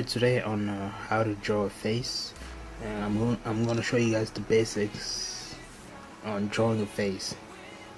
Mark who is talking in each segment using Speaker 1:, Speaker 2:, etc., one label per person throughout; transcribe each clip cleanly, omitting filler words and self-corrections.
Speaker 1: here today on how to draw a face, and I'm gonna show you guys the basics on drawing a face.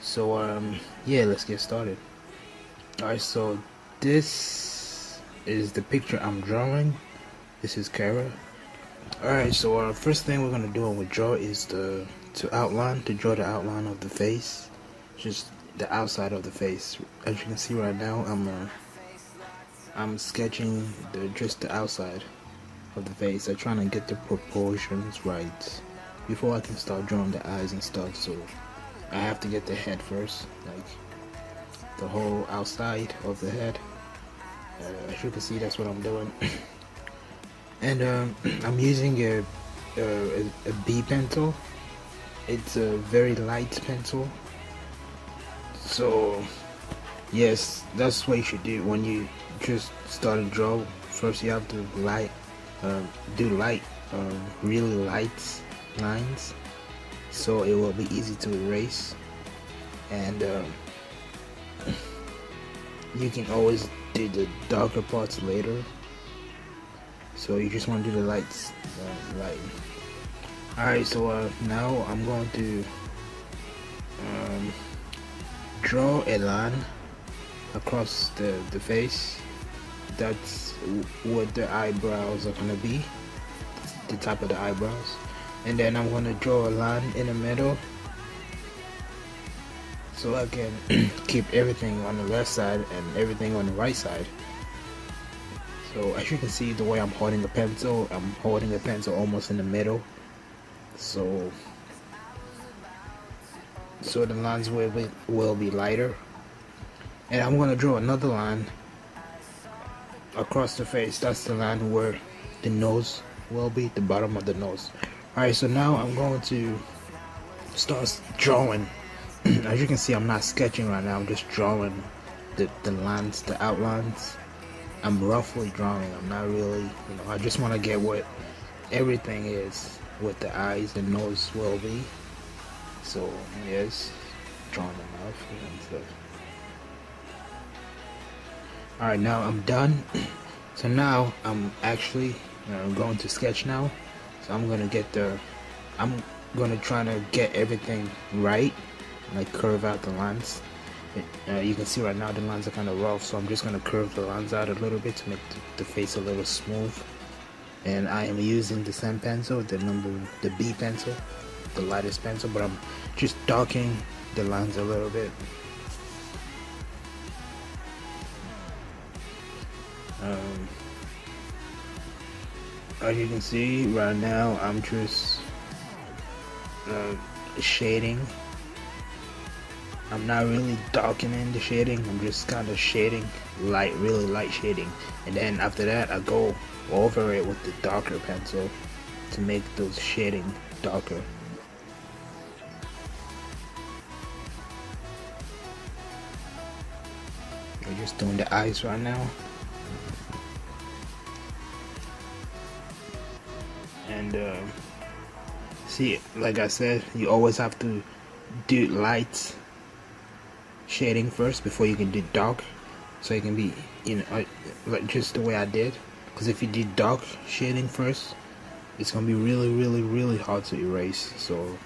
Speaker 1: So yeah, let's get started. Alright, so this is the picture I'm drawing. This is Kara. Alright, so first thing we're gonna do when we draw is to draw the outline of the face, just the outside of the face. As you can see right now, I'm sketching just the outside of the face. I'm trying to get the proportions right before I can start drawing the eyes and stuff. So I have to get the head first, like the whole outside of the head. As you can see, that's what I'm doing. And I'm using a B pencil. It's a very light pencil. So yes, that's what you should do when you just start to draw. First you have to do really light lines, so it will be easy to erase, and you can always do the darker parts later. So you just want to do the lights light. Alright, so now I'm going to draw a line across the face. That's what the eyebrows are gonna be, the top of the eyebrows. And then I'm gonna draw a line in the middle so I can keep everything on the left side and everything on the right side. So as you can see, the way I'm holding the pencil, I'm holding the pencil almost in the middle, so the lines will be lighter. And I'm gonna draw another line across the face. That's the line where the nose will be, the bottom of the nose. Alright, so now I'm going to start drawing. As you can see, I'm not sketching right now, I'm just drawing the lines, the outlines. I'm roughly drawing, I'm not really, I just want to get what everything is, what the eyes and nose will be. So yes, drawing the mouth and stuff. Alright, now I'm done. So now I'm actually going to sketch now. So I'm gonna try to get everything right, like curve out the lines. You can see right now the lines are kind of rough, so I'm just gonna curve the lines out a little bit to make the face a little smooth. And I am using the same pencil, the B pencil, the lightest pencil, but I'm just darkening the lines a little bit. As you can see right now, I'm just shading. I'm not really darkening the shading, I'm just kind of shading, really light shading. And then after that, I go over it with the darker pencil to make those shading darker. We're just doing the eyes right now. And see, like I said, you always have to do light shading first before you can do dark, so it can be, like just the way I did. Because if you do dark shading first, it's gonna be really hard to erase. So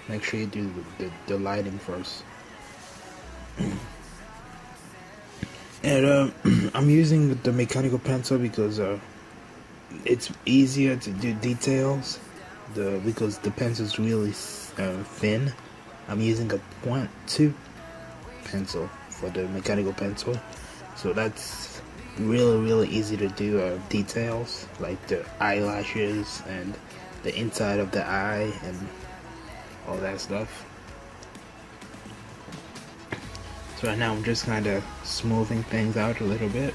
Speaker 1: make sure you do the lighting first. And I'm using the mechanical pencil because it's easier to do details, because the pencil is really thin. I'm using a 0.2 pencil for the mechanical pencil, so that's really easy to do details like the eyelashes and the inside of the eye and all that stuff. So right now I'm just kind of smoothing things out a little bit,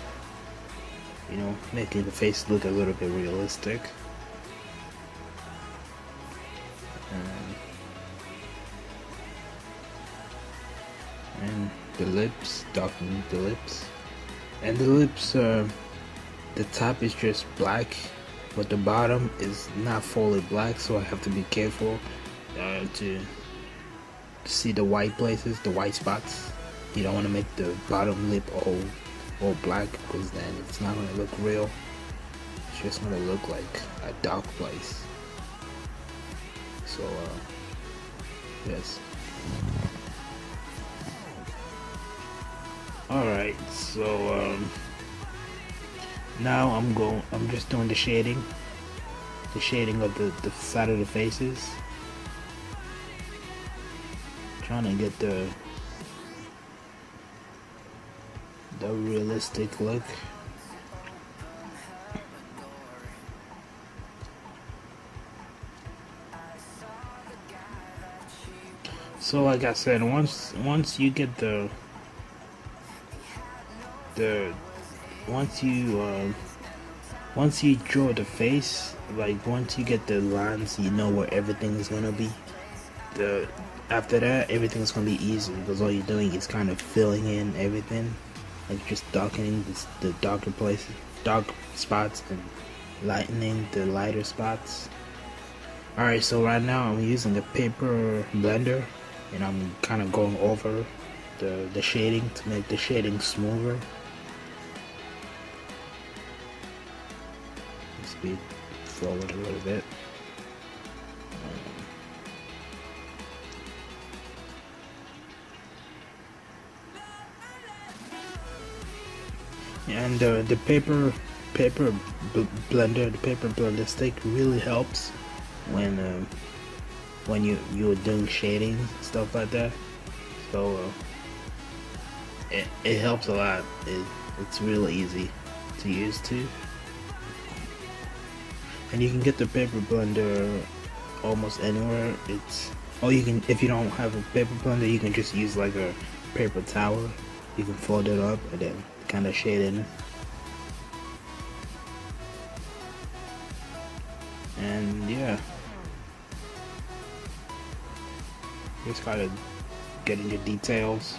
Speaker 1: making the face look a little bit realistic. And the lips, darkening the lips. And the lips, the top is just black, but the bottom is not fully black, so I have to be careful to see the white places, the white spots. You don't want to make the bottom lip all black, because then it's not going to look real. it's just gonna look like a dark place. So yes. Alright, so now I'm just doing the shading of the side of the faces, trying to get the realistic look. So like I said, once you get once you draw the face, like once you get the lines, you know where everything's gonna be. After that, everything's gonna be easy because all you're doing is kind of filling in everything, like just darkening the darker places, dark spots, and lightening the lighter spots. Alright, so right now I'm using a paper blender, and I'm kind of going over the shading to make the shading smoother. Speed forward a little bit. And the paper blender stick really helps when you're doing shading, stuff like that. So it helps a lot. It's really easy to use too. And you can get the paper blender almost anywhere. You can, if you don't have a paper blender, you can just use like a paper towel. You can fold it up and then kind of shade in. And yeah, just kind of getting the details.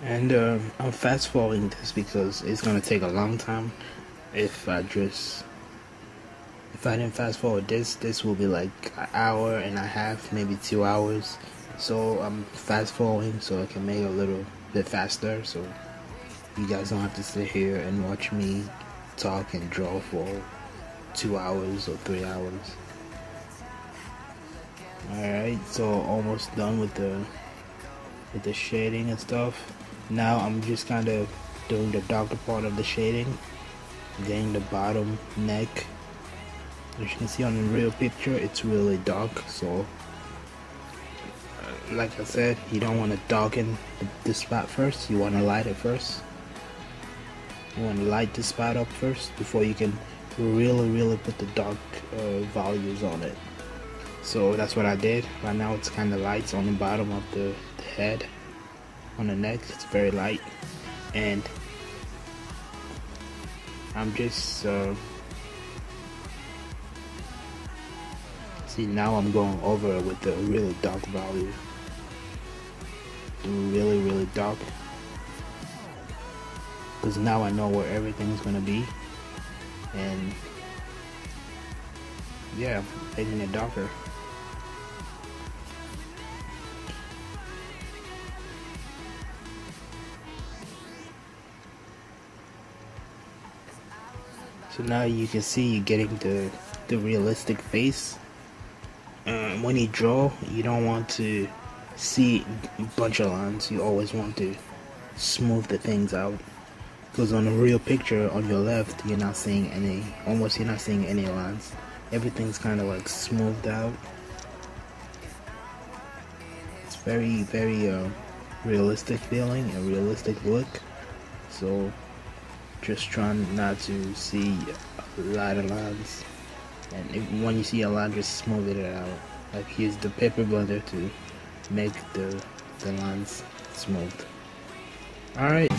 Speaker 1: And I'm fast forwarding this because it's gonna take a long time. If I didn't fast forward this will be like an hour and a half, maybe 2 hours. So I'm fast forwarding so I can make it a little bit faster, so you guys don't have to sit here and watch me talk and draw for 2 hours or 3 hours. Alright, so almost done with the shading and stuff. Now I'm just kind of doing the darker part of the shading, getting the bottom neck. As you can see on the real picture, it's really dark, so like I said, you don't want to darken the spot first, you want to light it first. You want to light the spot up first before you can really put the dark values on it. So that's what I did. Right now it's kind of light on the bottom of the head. On the neck, it's very light, and I'm just see, now I'm going over it with the really dark value, really dark, because now I know where everything's gonna be, and yeah, making it darker. So now you can see you're getting the realistic face. When you draw, you don't want to see a bunch of lines. You always want to smooth the things out. Because on a real picture on your left, you're not seeing any lines. Everything's kind of like smoothed out. It's very realistic feeling, a realistic look. So just trying not to see a lot of lines, and when you see a line, just smooth it out. Like, use the paper blender to make the lines smooth. Alright.